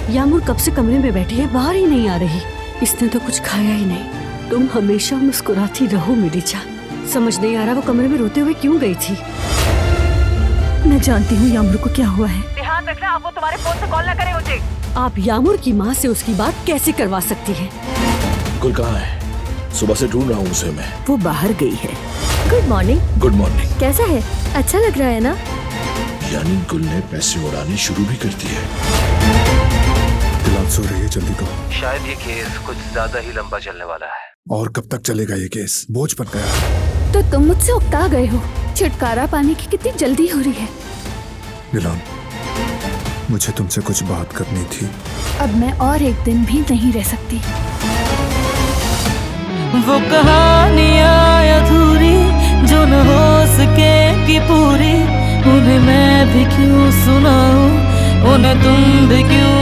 यामुर कब से कमरे में बैठी है, बाहर ही नहीं आ रही। इसने तो कुछ खाया ही नहीं। तुम हमेशा मुस्कुराती रहो मेरी जान। समझ नहीं आ रहा वो कमरे में रोते हुए क्यों गई थी। मैं जानती हूँ यामुर को क्या हुआ है। ध्यान रखना, आप वो तुम्हारे फोन से कॉल ना करे मुझे। आप यामुर की माँ से उसकी बात कैसे करवा सकती है? गुल कहाँ है? सुबह से ढूंढ रहा हूँ उसे मैं। वो बाहर गई है। Good morning. Good morning. कैसा है? अच्छा लग रहा है ना? यानी गुल ने पैसे उड़ाने शुरू भी कर दिए। दिलान सो रही है, जल्दी करो। शायद ये केस कुछ ज्यादा ही लंबा चलने वाला है। और कब तक चलेगा ये केस? बोझ बन गया है। तो तुम मुझसे उकता गए हो। छुटकारा पाने की कितनी जल्दी हो रही है। दिलान, मुझे तुमसे कुछ बात करनी थी। अब मैं और एक दिन भी नहीं रह सकती। वो कहानियाँ अधूरी जो न हो सकेगी पूरी, उन्हें मैं भी क्यों सुनाऊं, उन्हें तुम भी क्यों